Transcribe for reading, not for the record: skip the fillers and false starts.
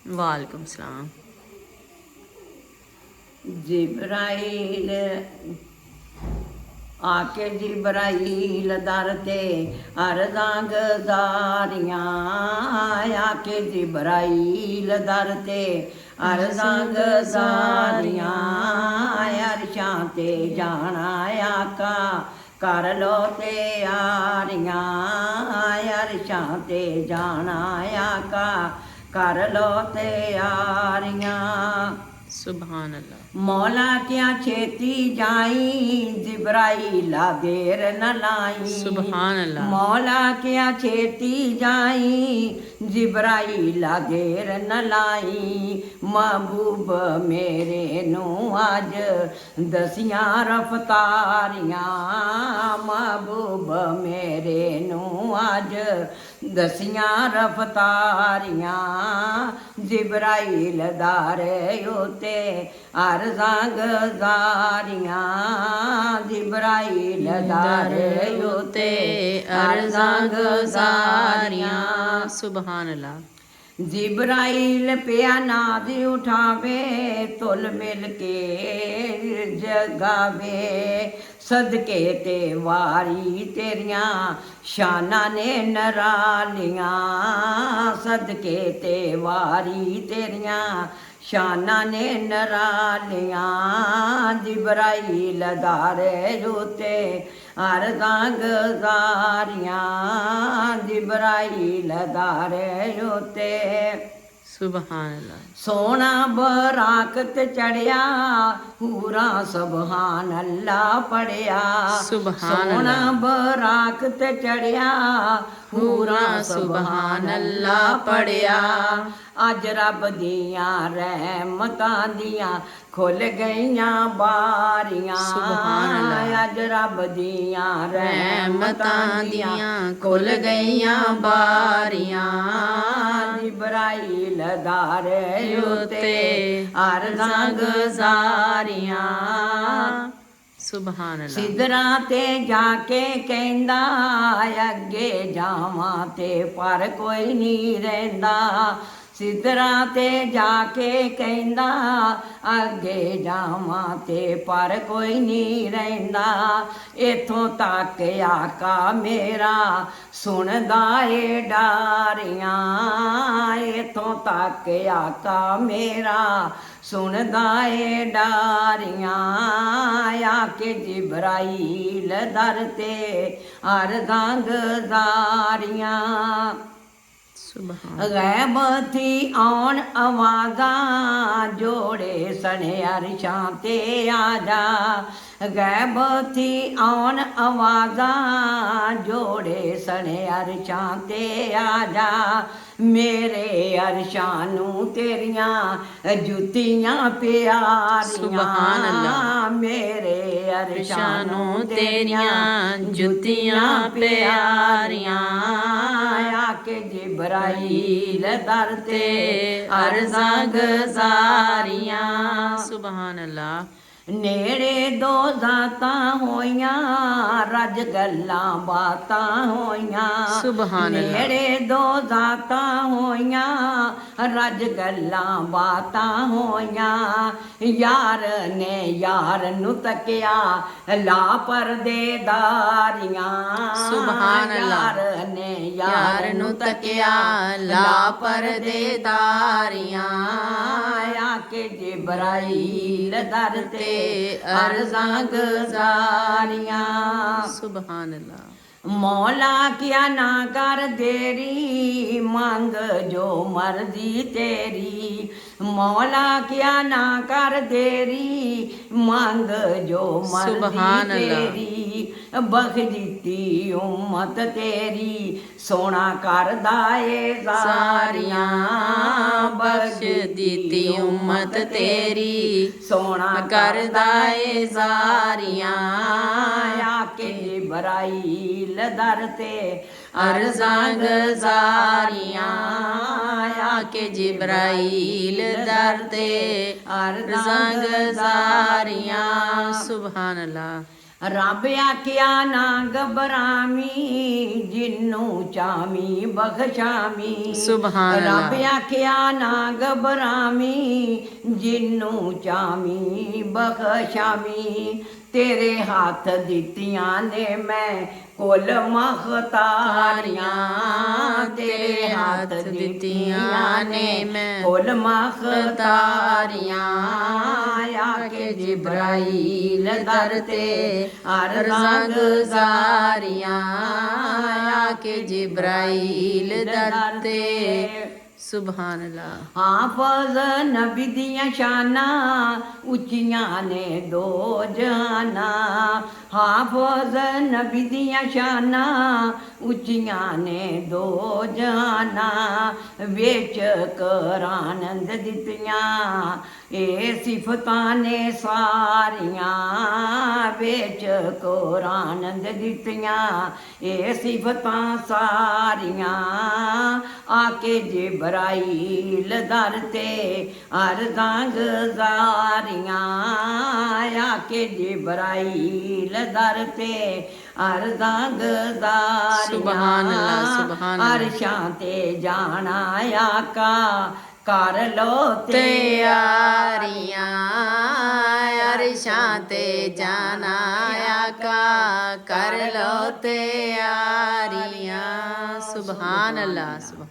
वालेकुम सलाम। जिब्राइल आके जिब्राइल दर ते अर्ज़ां गुज़ारियां, आके जिब्राइल दर ते अर्ज़ां गुज़ारियां, अरशां ते जाना आका कर लो त्यारियां, अरशां ते जाना आका कर लो त्यारियां। सुभान अल्लाह। मौला क्या छेती जाई, जिब्राइला देर न लाई। सुभान अल्लाह। मौला क्या छेती जाई, जिब्राइला देर न लाई। महबूब मेरे नू अज दसियां रफ्तारियां, महबूब मेरे नू अज दसियां रफ्तारियां। जिब्राइल दारे उते अर्ज़ां गुज़ारियां, जिब्राइल दारे उते अर्ज़ां गुज़ारियां। सुभान अल्लाह। जिब्राइल पिया नाद उठावे, तुल मिल के जगावे। सदके ते वारी तेरियां शाना ने नरालियां, सदके ते वारी तेरियां शाना ने नरालियां। जिब्राइल दारे उते अर्ज़ां गुज़ारियां, जिब्राइल दारे उते। सुभान अल्लाह। सोना बराकत चढ़िया, पूरा सुभान अल्लाह पढ़िया। सुभान सोना अल्लाह। बराकत चढ़िया, पूरा सुभान अल्लाह पढ़िया। अज रब दियां रहमतां दियां खुल गईयां बारियां, सुभान अल्लाह। अज रब दियां रहमतां दियां खुल गईयां बारियां। जिब्राइल दारे उते अर्ज़ां गुज़ारियां। सुभान अल्लाह। सिदरां ते जाके कहंदा, अगे जावां ते पर कोई नहीं रहिंदा। सिदरां ते जाके कहंदा, अगे जावां ते पर कोई नहीं रहिंदा। इथों तक आका मेरा सुनदा ए डारियां, इथों तक आका मेरा सुनदा ए डारियां। आके जिब्राइल दर ते अर्ज़ां गुज़ारियां। गैब थी औन आवाज़ां, जोड़े सने अरशां ते आजा। गैब थी औन आवाज़ां, जोड़े सने अरशां ते आजा। मेरे अरशां नू तेरियां जुतियां प्यारियां, सुभान अल्लाह। मेरे अरशां नू तेरियां जुतियां प्यारियां। आके जिब्राइल दर ते अर्ज़ां गुज़ारियां। सुभान अल्लाह। नेड़े दो ज़ातां होइयां, रज गल्लां बातां होइयां। सुभान अल्लाह। नेड़े दो ज़ातां होइयां, रज गल्लां बातां होइयां। यार ने यार नू तकिया, ला परदेदारियां। सुभान अल्लाह। यार ने यार नू तकिया, ला परदेदारियां। आके जिब्राइल दर ते अर्ज़ां गुज़ारियां। सुभान अल्लाह। मौला क्या ना कर देरी, मांग जो मर्जी तेरी। मौला क्या ना कर देरी, मांग जो मर्जी सुभान अल्लाह। तेरी। बख्श दित्ती उम्मत तेरी, सोना करदा ए सारियां। बख्श दित्ती उम्मत तेरी, सोना करदा ए ज़ारियां। आके जिब्राइल दर ते अर्ज़ां गुज़ारियां। आके जिब्राइल दर ते अर्ज़ां गुज़ारियां। सुभान अल्लाह। ਰੱਬ ਆਖਿਆ ਨਾ ਘਬਰਾਮੀ ਜਿਨੂੰ ਚਾਮੀ ਬਖਸ਼ਾਮੀ ਸੁਭਾਨ ਰੱਬ ਅੱਲਾਹ। ਆਖਿਆ ਨਾ ਘਬਰਾਮੀ ਜਿਨੂੰ ਚਾਮੀ ਬਖਸ਼ਾਮੀ ਤੇਰੇ ਹੱਥ ਦਿੱਤੀਆਂ ਨੇ ਮੈਂ ਕੁੱਲ ਮਖਤਾਰੀਆਂ ਤੇਰੇ ਹੱਥ ਦਿੱਤੀਆਂ ਨੇ ਮੈਂ ਕੁੱਲ ਮਖਤਾਰੀਆਂ ਆਕੇ ਜਿਬਰਾਈਲ ਦਰ ਤੇ ਅਰਜ਼ਾਂ ਗੁਜ਼ਾਰੀਆਂ ਆਕੇ ਜਿਬਰਾਈਲ ਦਰ ਤੇ ਸੁਭਾਨ ਅੱਲਾਹ। ਹਾਫਜ਼ ਨਬੀ ਦੀਆਂ ਸ਼ਾਨਾਂ ਉੱਚੀਆਂ ਨੇ ਦੋ ਜਹਾਨਾਂ ਹਾਫਜ਼ ਨਬੀ ਦੀਆਂ ਸ਼ਾਨਾਂ ਉੱਚੀਆਂ ਨੇ ਦੋ ਜਹਾਨਾਂ ਵਿੱਚ ਕਰਾਨੰਦ ਦਿੱਤੀਆਂ ਇਹ ਸਿਫਤਾਂ ਨੇ ਸਾਰੀਆਂ ਵਿੱਚ ਕਰਾਨੰਦ ਦਿੱਤੀਆਂ ਇਹ ਸਿਫਤਾਂ ਸਾਰੀਆਂ ਆਕੇ ਜਿਬਰਾਈਲ ਦਰ ਤੇ ਅਰਜ਼ਾਂ ਗੁਜ਼ਾਰੀਆਂ ਆਕੇ ਜਿਬਰਾਈਲ ਦਰ ਤੇ ਅਰਜ਼ਾਂ ਸੁਭਾਨ ਅੱਲਾਹ, ਸੁਭਾਨ ਗੁਜ਼ਾਰੀਆਂ ਅੱਲਾਹ। ਅਰਸ਼ਾਂ ਤੇ ਜਾਣਾ ਆਕਾ ਕਰ ਲੋ ਤਿਆਰੀਆਂ ਅਰਸ਼ਾਂ ਤੇ ਜਾਣਾ ਆਕਾ ਕਰ ਲੋ ਤਿਆਰੀਆਂ ਸੁਭਾਨ ਅੱਲਾਹ, ਸੁਭਾਨ